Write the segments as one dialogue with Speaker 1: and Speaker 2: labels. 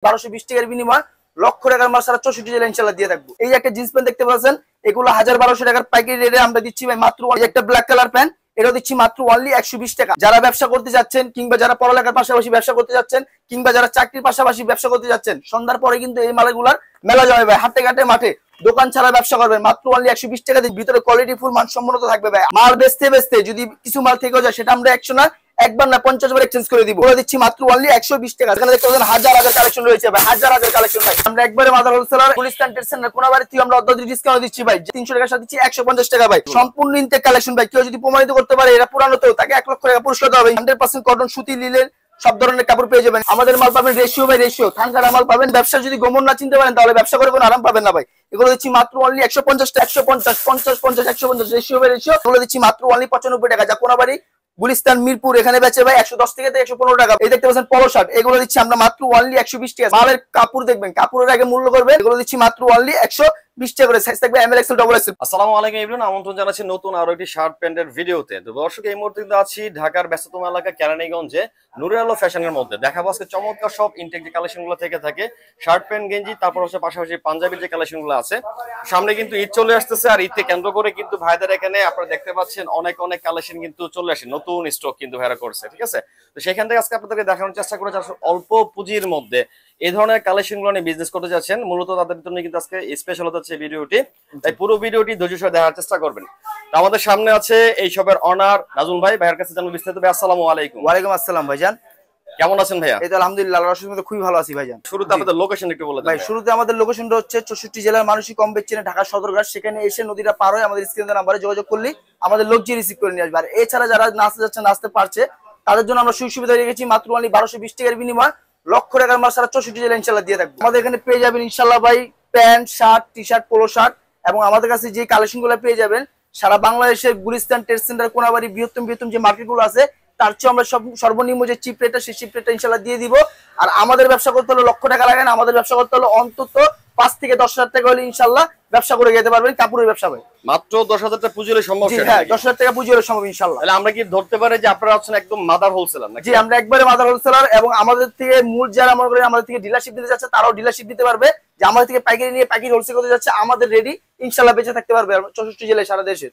Speaker 1: 1220 টাকার বিনিময় লক্ষ টাকার মাল সারা 64 জেলা ইনশাআল্লাহ দিয়ে থাকবো। এই যে একটা জিন্স প্যান্ট দেখতে পাচ্ছেন, এগুলো 1200 টাকার পাইকারি রেটে আমরা দিচ্ছি ভাই মাত্র। এই একটা ব্ল্যাক কালার প্যান্ট, এটা দিচ্ছি মাত্র অনলি 120 টাকা। যারা ব্যবসা করতে যাচ্ছেন কিংবা যারা পড়ালেখার পাশাপাশি ব্যবসা করতে যাচ্ছেন কিংবা যারা চাকরির পাশাপাশি ব্যবসা করতে যাচ্ছেন, সন্ধ্যার পরে কিন্তু এই মালগুলার মেলা যাবে ভাই। হাটে ঘাটে মাঠে দোকান ছাড়া ব্যবসা করবেন মাত্র অনলি 120 টাকা দিয়ে। ভিতরে কোয়ালিটি ফুল মানসম্পন্ন থাকবে ভাই। মাল বেচতে বেচতে যদি কিছু মাল থেকেও যায় সেটা আমরা 100 না, একবার না 50 বার এক্সচেঞ্জ করে দিব। বলে দিচ্ছি মাত্র অনলি 120 টাকা। এখানে দেখতে পাচ্ছেন হাজার হাজার কালেকশন রয়েছে ভাই, হাজার হাজার কালেকশন ভাই। আমরা একবারে mother wholesaler Gulistan trade centre Konabari থেকে আমরা অর্ধ ডিসকাউন্ট দিচ্ছি ভাই। 300 টাকার সাথে দিচ্ছি 150 টাকা ভাই। সম্পূর্ণ ইনটেক কালেকশন ভাই। কেউ যদি প্রমাণিত করতে পারে এরা পুরানো তো তাকে 1 লক্ষ টাকা পুরস্কার দেওয়া হবে। 100% কটন সুতি লিলেন সব ধরনের কাপড় পেয়ে যাবেন। আমাদের মাল পাবেন রেশিও বাই রেশিও, থানকার মাল পাবেন। ব্যবসা যদি গোমন না চিনতে পারেন তাহলে ব্যবসা করে কোনো আরাম পাবেন না ভাই। এগুলো দিচ্ছি মাত্র অনলি 150 টাকা, 150 50 50 150 রেশিও বাই রেশিও। এগুলো দিচ্ছি মাত্র অনলি 95 টাকা। যা কোনাবাড়ি গুলিস্তান মিরপুর এখানে বেচে ভাই 110 থেকে 115 টাকা। এই দেখতে পাচ্ছেন পলো শার্ট, এগুলো দিচ্ছি আমরা মাত্র অনলি 120 টাকা। মালের কাপড় দেখবেন, কাপড়ের আগে মূল্য করবেন। এগুলো দিচ্ছি মাত্র অনলি 120 টাকা করে। সাইজ থাকবে M L XL double XL.
Speaker 2: আসসালামু আলাইকুম এভরিওয়ান, আমন্ত্রণ জানাচ্ছি নতুন আরো একটি শার্ট প্যান্টের ভিডিওতে। তো দর্শক, এই মুহূর্তে কিন্তু আছি ঢাকার ব্যস্ততম এলাকা কেরানীগঞ্জে নুরে আলো ফ্যাশনের মধ্যে। দেখাবো আজকে চমৎকার সব ইনটেক যে কালেকশন গুলো থেকে থাকে, শার্ট প্যান্ট গেঞ্জি, তারপর হচ্ছে পাশাপাশি পাঞ্জাবির যে কালেকশন গুলো আছে। সামনে কিন্তু ঈদ চলে আসতেছে, আর ঈদকে কেন্দ্র করে কিন্তু ভাইদের এখানে আপনারা দেখতে পাচ্ছেন অনেক অনেক কালেকশন কিন্তু চলে আসে, নতুন স্টক কিন্তু ভাইরা করছে, ঠিক আছে। তো সেখান থেকে আজকে আপনাদেরকে দেখানোর চেষ্টা করেছি অল্প পুঁজির মধ্যে এই ধরনের কালেকশন গুলো নিয়ে বিজনেস করতে যাচ্ছেন, মূলত তাদের জন্য কিন্তু আজকে স্পেশাল হচ্ছে ভিডিওটি। তাই পুরো ভিডিওটি ধৈর্য সহকারে দেখার চেষ্টা করবেন। আমাদের সামনে আছে এই সবের অনার নাজমুল ভাই, ভাইয়ের কাছে জানবো বিস্তারিত। ভাই আসসালামু আলাইকুম।
Speaker 1: ওয়ালাইকুম আসসালাম ভাইজান,
Speaker 2: কেমন আছেন ভাইয়া?
Speaker 1: এই তো আলহামদুলিল্লাহ, আল্লাহর রহমতে খুবই ভালো আছি ভাইজান।
Speaker 2: শুরুতে আপনাদের লোকেশন একটু বলে দেন
Speaker 1: ভাই। শুরুতে আমাদের লোকেশনটা হচ্ছে 64 জেলার মানুষই কম বেচে ঢাকা সদরঘাট। সেখানে এসে নদীটা পার হয়ে আমাদের স্ক্রিনের নাম্বারে যোগাযোগ করলে আমাদের লোক যে রিসিভ করে নিয়ে আসবে। আর এছাড়া যারা নাচতে যাচ্ছে, নাচতে পারছে, তাদের জন্য আমরা সুযোগ সুবিধা রেখেছি মাত্র অনলি 1220 টাকার বিনিময় লক্ষ টাকার মাল সারা 64 জেলা ইনশাআল্লাহ দিয়ে থাকবো। আমাদের এখানে পেয়ে যাবেন ইনশাআল্লাহ ভাই pant, shirt, T shirt, polo shirt, এবং আমাদের কাছে যে কালেকশন গুলো পেয়ে যাবেন সারা বাংলাদেশের গুলিস্তান ট্রেড সেন্টার কোনাবাড়ি বৃহত্তম যে মার্কেট গুলো আছে তার চেয়ে আমরা সর্বনিম্ন যে চিপ রেটটা সেই চিপ রেটটা ইনশাআল্লাহ দিয়ে দিব। আর আমাদের ব্যবসা করতে হলে লক্ষ টাকা লাগে না, আমাদের ব্যবসা করতে হলে অন্তত 5 থেকে 10,000 টাকা হলে ইনশাআল্লাহ ব্যবসা করে যেতে পারবেন। কাপড়ের ব্যবসা ভাই
Speaker 2: মাত্র 10,000 টাকা পুঁজি হলে সম্ভব?
Speaker 1: হ্যাঁ, 10,000 টাকা পুঁজি হলে সম্ভব ইনশাআল্লাহ।
Speaker 2: তাহলে আমরা কি ধরতে পারি যে আপনারা হচ্ছেন একদম মাদার হোলসেলার নাকি?
Speaker 1: জি, আমরা একবারে মাদার হোলসেলার, এবং আমাদের থেকে মূল যারা মনে করেন আমাদের থেকে ডিলারশিপ দিতে যাচ্ছে তারাও ডিলারশিপ দিতে পারবে। যে আমাদের থেকে পাইকারি নিয়ে পাইকারি হোলসেল করতে যাচ্ছে আমাদের রেডি ইনশাআল্লাহ বেঁচে থাকতে পারবে 64 জেলায় সারা দেশে।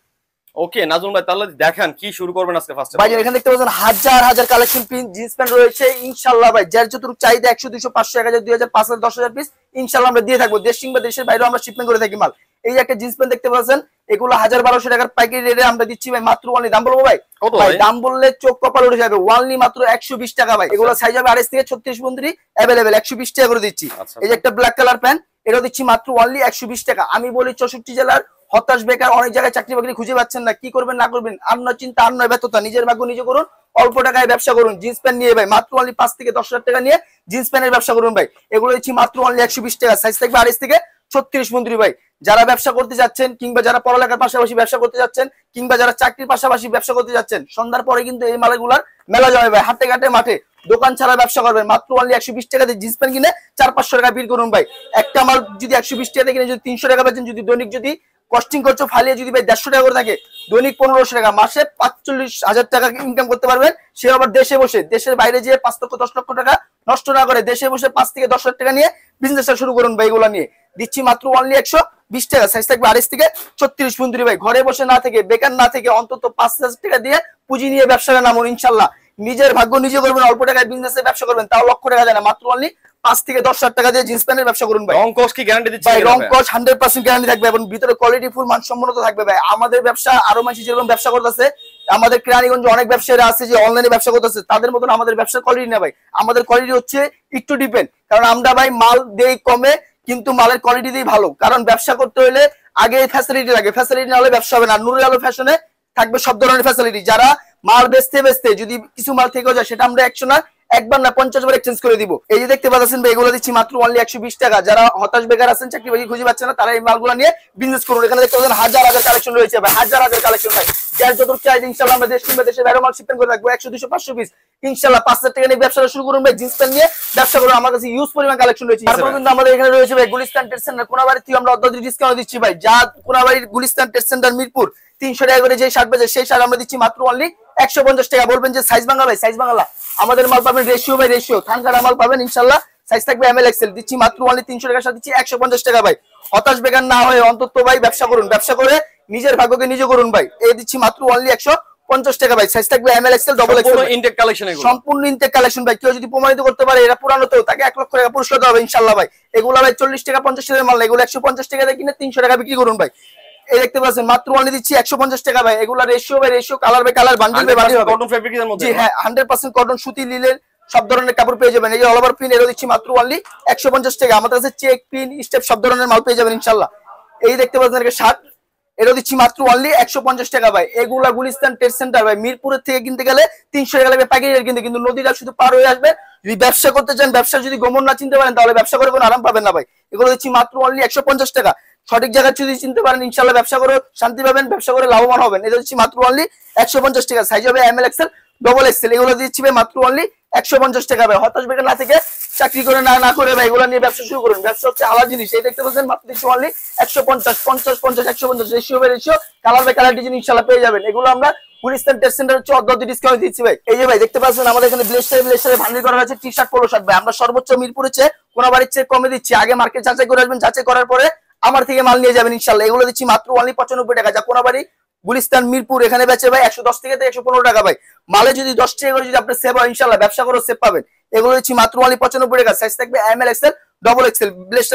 Speaker 2: ওকে নাজমুল ভাই, তাহলে দেখেন কি শুরু করবেন আজকে ফার্স্টে?
Speaker 1: ভাই এখানে দেখতে পাচ্ছেন হাজার হাজার কালেকশন জিন্স প্যান্ট রয়েছে ইনশাআল্লাহ ভাই। যার যতটুকু চাহিদা 100 200 500 1000 2000 5000 10,000 পিস ইনশাআল্লাহ আমরা দিয়ে থাকবো। দেশ কিংবা দেশের বাইরেও আমরা শিপমেন্ট করে থাকি মাল। এই যে একটা জিন্স প্যান্ট দেখতে পাচ্ছেন, এগুলো 1200 টাকার পাইকারি রেটে আমরা দিচ্ছি ভাই মাত্র অনলি। দাম বলবো ভাই? ভাই দাম বললে চোখ কপাল উঠে যাবে। অনলি মাত্র 120 টাকা ভাই। এগুলো সাইজ হবে 28 থেকে 36 পর্যন্ত अवेलेबल, 120 টাকা করে দিচ্ছি। এই যে একটা ব্ল্যাক কালার প্যান্ট, এটা দিচ্ছি মাত্র অনলি 120 টাকা। আমি বলি 64 জেলার হতাশ বেকার অনেক জায়গায় চাকরি বাকরি খুঁজে পাচ্ছেন না, কি করবেন না করবেন, আর নয় চিন্তা আর নয় ব্যর্থতা, নিজের ভাগ্য নিজে করুন, অল্প টাকায় ব্যবসা করুন। জিন্স প্যান্ট নিয়ে ভাই মাত্র অনলি 5 থেকে 10,000 টাকা নিয়ে জিন্স প্যান্টের ব্যবসা করুন ভাই। এগুলো দিচ্ছি মাত্র অনলি 120 টাকা। সাইজ থাকবে 28 থেকে 36 পর্যন্ত ভাই। যারা ব্যবসা করতে যাচ্ছেন কিংবা যারা পড়ালেখার পাশাপাশি ব্যবসা করতে যাচ্ছেন কিংবা যারা চাকরির পাশাপাশি ব্যবসা করতে যাচ্ছেন, সন্ধ্যার পরে কিন্তু এই মালগুলার মেলা যাবে ভাই। হাটে ঘাটে মাঠে দোকান ছাড়া ব্যবসা করবেন মাত্র অনলি 120 টাকা দিয়ে জিন্স প্যান্ট কিনে 400-500 টাকা বিল করুন ভাই। একটা মাল যদি 120 টাকা কিনে যদি 300 টাকা বেচেন, যদি দৈনিক যদি কস্টিং খরচ ফালিয়ে যদি ভাই 150 টাকা করে থাকে, দৈনিক 1500 টাকা, মাসে 45,000 টাকা ইনকাম করতে পারবেন। সে আবার দেশে বসে, দেশের বাইরে যেয়ে 5 লক্ষ 10 লক্ষ টাকা নষ্ট না করে দেশে বসে 5 থেকে 10,000 টাকা নিয়ে বিজনেসটা শুরু করুন ভাই। এগুলো নিয়ে দিচ্ছি মাত্র অনলি 120 টাকা। সাইজ থাকবে 28 থেকে 36 পর্যন্ত ভাই। ঘরে বসে না থেকে, বেকার না থেকে অন্তত 5,000 টাকা দিয়ে পুঁজি নিয়ে ব্যবসাটা নামুন ইনশাআল্লাহ। নিজের ভাগ্য নিজে করবেন, অল্প টাকায় বিজনেসে ব্যবসা করবেন, তাও লক্ষ টাকা দেয় না, মাত্র অনলি 5 থেকে 10,000 টাকা দিয়ে জিন্স প্যান্টের ব্যবসা করুন ভাই।
Speaker 2: রং কস কি গ্যারান্টি দিচ্ছেন?
Speaker 1: ভাই রং কস 100% গ্যারান্টি থাকবে, এবং ভিতরে কোয়ালিটি ফুল মানসম্পন্ন থাকবে ভাই। আমাদের ব্যবসা আরো মানুষ যেরকম ব্যবসা করতেছে, আমাদের কেরানীগঞ্জে অনেক ব্যবসায়ীরা আছে যে অনলাইনে ব্যবসা করতেছে, তাদের মতন আমাদের ব্যবসার কোয়ালিটি না ভাই। আমাদের কোয়ালিটি হচ্ছে একটু ডিপেন্ড, কারণ আমরা ভাই মাল দেই কমে কিন্তু মালের কোয়ালিটি দিয়ে ভালো। কারণ ব্যবসা করতে হলে আগে ফ্যাসিলিটি লাগে, ফ্যাসিলিটি না হলে ব্যবসা হবে না। নুরে আলো ফ্যাশনে থাকবে সব ধরনের ফ্যাসিলিটি। যারা মাল বেচতে বেচতে যদি কিছু মাল থেকেও যায় সেটা আমরা 100 না, একবার না 50 বার এক্সচেঞ্জ করে দিব। এই যে দেখতে পাচ্ছেন ভাই, এগুলো দিচ্ছি মাত্র অনলি 120 টাকা। যারা হতাশ বেকার আছেন, চাকরি বাকরি খুঁজে পাচ্ছেন না, তারা এই মালগুলো নিয়ে বিজনেস করুন। এখানে দেখতে পাচ্ছেন হাজার হাজার কালেকশন রয়েছে ভাই, হাজার হাজার কালেকশন ভাই। যার যতটুকু চাই ইনশাআল্লাহ আমরা দেশ কিংবা দেশের বাইরে মাল শিপমেন্ট করে রাখবো। 100 200 500 পিস ইনশাআল্লাহ 5,000 টাকা নিয়ে ব্যবসাটা শুরু করুন ভাই। জিন্স প্যান্ট নিয়ে ব্যবসা করুন, আমার কাছে ইউজ পরিমাণ কালেকশন রয়েছে। তারপর কিন্তু আমাদের এখানে রয়েছে ভাই গুলিস্তান ট্রেড সেন্টার কোনাবাড়ি থেকে আমরা অর্ধ ডিসকাউন্ট দিচ্ছি ভাই। যা কোনাবাড়ির গুলিস্তান ট্রেড সেন্টার মিরপুর 300 টাকা করে যে শার্ট বেচে সেই শার্ট আমরা দিচ্ছি মাত্র অনলি 150 টাকা। বলবেন যে সাইজ বাংলা ভাই, সাইজ বাংলা, আমাদের মাল পাবেন রেশিও বাই রেশিও, থানকার মাল পাবেন ইনশাআল্লাহ সাইজ থাকবে এম এল এক্সেল, দিচ্ছি মাত্র অনলি 300 টাকার সাথে দিচ্ছি 150 টাকা ভাই। হতাশ বেকার না হয়ে অন্তত ভাই ব্যবসা করুন, ব্যবসা করে নিজের ভাগ্যকে নিজে করুন ভাই। এই দিচ্ছি মাত্র অনলি 150 টাকা ভাই। সাইজ থাকবে M L XL double XL,
Speaker 2: intact collection, এগুলো
Speaker 1: সম্পূর্ণ ইনটেক কালেকশন ভাই। কেউ যদি প্রমাণিত করতে পারে এরা পুরানোতেও, তাকে 1 লক্ষ টাকা পুরস্কার দেওয়া হবে ইনশাআল্লাহ ভাই। এগুলো ভাই 40 টাকা 50 টাকার মাল, এগুলো 150 টাকা দিয়ে কিনে 300 টাকা বিক্রি করুন ভাই। এই দেখতে পাচ্ছেন মাত্র অনলি দিচ্ছি 150 টাকা ভাই। এগুলা ratio by ratio, colour by colour, bundle by bundle হবে।
Speaker 2: কটন ফেব্রিকের মধ্যে,
Speaker 1: জি হ্যাঁ 100% কটন, সুতি, লিলের সব ধরনের কাপড় পেয়ে যাবেন। এই যে অল ওভার প্রিন্ট, এরও দিচ্ছি মাত্র অনলি 150 টাকা। আমাদের কাছে চেক, পিন, স্টেপ সব ধরনের মাল পেয়ে যাবেন ইনশাআল্লাহ। এই দেখতে পাচ্ছেন একটা শার্ট, এরও দিচ্ছি মাত্র অনলি 150 টাকা ভাই। এগুলা গুলিস্তান ট্রেড সেন্টার ভাই, মিরপুরের থেকে কিনতে গেলে 300 টাকা লাগবে পাইকারি রেট কিনতে, কিন্তু নদীটা শুধু পার হয়ে আসবে। যদি ব্যবসা করতে চান, ব্যবসা যদি গমন না চিনতে পারেন, তাহলে ব্যবসা করে কোনো আরাম পাবেন না ভাই। এগুলো দিচ্ছি মাত্র অনলি 150 টাকা। সঠিক জায়গা যদি চিনতে পারেন ইনশাআল্লাহ ব্যবসা করে শান্তি পাবেন, ব্যবসা করে লাভবান হবেন। এটা দিচ্ছি মাত্র অনলি 150 টাকা। সাইজ হবে M L XL double XL, এগুলো দিচ্ছি ভাই মাত্র অনলি 150 টাকা ভাই। হতাশ বেকার না থেকে চাকরি করে না করে ভাই এগুলো নিয়ে ব্যবসা শুরু করুন। ব্যবসা হচ্ছে আলাদা জিনিস। এই দেখতে পাচ্ছেন মাত্র দিচ্ছি only 150, 50, 50, 150 ratio by ratio, colour by colour design ইনশাআল্লাহ পেয়ে যাবেন। এগুলো আমরা গুলিস্তান ট্রেড সেন্টার হচ্ছে অর্ধ ডিসকাউন্ট দিচ্ছি ভাই। এই যে ভাই দেখতে পাচ্ছেন আমাদের এখানে ব্লেজারে ভান্ডিল করা হয়েছে টি শার্ট, পোলো শার্ট ভাই। আমরা সর্বোচ্চ মিরপুরের চেয়ে কোনো বাড়ির চেয়ে কমে দিচ্ছি। আগে মার্কেট যাচাই করে আসবেন, যাচাই করার পরে আমার থেকে মাল নিয়ে যাবেন ইনশাআল্লাহ। এগুলো দিচ্ছি মাত্র অনলি 95 টাকা। যা কোনো বাড়ি গুলিস্তান মিরপুর এখানে বেচে ভাই 110 থেকে 115 টাকা ভাই। মালে যদি 10 টাকা করে যদি আপনি সেভ হয় ইনশাআল্লাহ ব্যবসা করে সেভ পাবেন। এগুলো দিচ্ছি মাত্র অনলি 95 টাকা। সাইজ থাকবে M L XL double XL,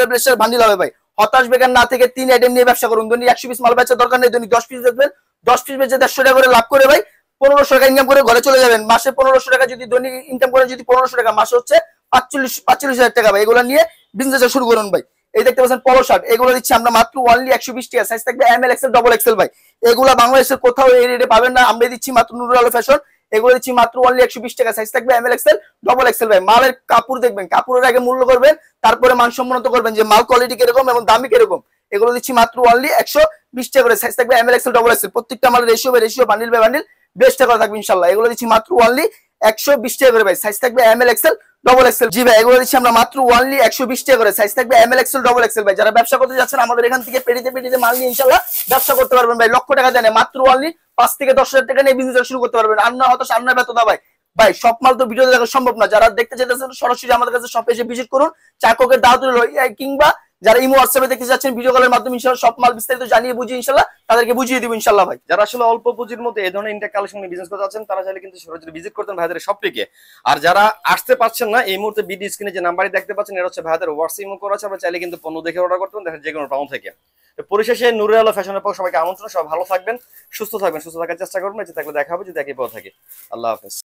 Speaker 1: blazer bundle হবে ভাই। হতাশ বেকার না থেকে 3 আইটেম নিয়ে ব্যবসা করুন। দৈনিক 100 পিস মাল বেচার দরকার নেই, দৈনিক 10 পিস বেচবেন। 10 পিস বেচে 150 টাকা করে লাভ করে ভাই 1500 টাকা ইনকাম করে ঘরে চলে যাবেন। মাসে 1500 টাকা যদি দৈনিক ইনকাম করেন, যদি 1500 টাকা, মাসে হচ্ছে 45,000 টাকা ভাই। এগুলো নিয়ে বিজনেস শুরু করুন ভাই। এই দেখতে পাচ্ছেন পলো শার্ট, এগুলো দিচ্ছি আমরা মাত্র অনলি 120 টাকা। সাইজ থাকবে M L XL double XL ভাই। এগুলা বাংলাদেশের কোথাও এই রেটে পাবেন না, আমরা দিচ্ছি মাত্র নুরুল আলো ফ্যাশন। এগুলো দিচ্ছি মাত্র অনলি 120 টাকা। সাইজ থাকবে M L XL double XL ভাই। মালের কাপড় দেখবেন, কাপড়ের আগে মূল্য করবেন, তারপরে মানসম্মত করবেন যে মাল কোয়ালিটি কিরকম এবং দামি কিরকম। এগুলো দিচ্ছি মাত্র অনলি 120 টাকা করে। সাইজ থাকবে M L XL double XL. প্রত্যেকটা মালের ratio by ratio, bundle by bundle, best টাকা থাকবে ইনশাআল্লাহ। এগুলো দিচ্ছি মাত্র অনলি 120 টাকা করে ভাই। সাইজ থাকবে M L XL double XL. জি ভাই এগুলো দিচ্ছি আমরা মাত্র অনলি 120 টাকা করে। সাইজ থাকবে M L XL double XL ভাই। যারা ব্যবসা করতে যাচ্ছেন আমাদের এখান থেকে পেটিতে মাল নিয়ে ইনশাআল্লাহ ব্যবসা করতে পারবেন ভাই। লক্ষ টাকা দেন মাত্র অনলি 5 থেকে 10,000 টাকা নিয়ে বিজনেস শুরু করতে পারবেন। আর না হতো সামনে ব্যর্থতা ভাই। ভাই সব মাল তো ভিডিওতে দেখা সম্ভব না। যারা দেখতে চাইতেছেন সরাসরি আমাদের কাছে শপে এসে ভিজিট করুন। চাককের দাওয়াত রইল, কিংবা যারা ইমো হোয়াটসঅ্যাপে দেখতে যাচ্ছেন ভিডিও কলের মাধ্যমে ইনশাআল্লাহ সব মাল বিস্তারিত জানিয়ে বুঝিয়ে ইনশাআল্লাহ তাদেরকে বুঝিয়ে দিব ইনশাআল্লাহ ভাই।
Speaker 2: যারা আসলে অল্প পুঁজির মধ্যে এই ধরনের ইনটেক কালেকশন নিয়ে বিজনেস করতে যাচ্ছেন, তারা চাইলে কিন্তু সরাসরি ভিজিট করতেন ভাইদের শপটিকে। আর যারা আসতে পারছেন না, এই মুহূর্তে ভিডিও স্ক্রিনে যে নাম্বারই দেখতে পাচ্ছেন, এটা হচ্ছে ভাইদের হোয়াটসঅ্যাপ ইমো করা আছে। আপনারা চাইলে কিন্তু পণ্য দেখে অর্ডার করতে পারেন, দেখেন যে কোনো টাউন থেকে। পরিশেষে নুরুল আলো ফ্যাশনের পক্ষ সবাইকে আমন্ত্রণ। সবাই ভালো থাকবেন, সুস্থ থাকবেন, সুস্থ থাকার চেষ্টা করবেন। যে থাকলে দেখা হবে যদি একই পথ থাকে। আল্লাহ হাফেজ।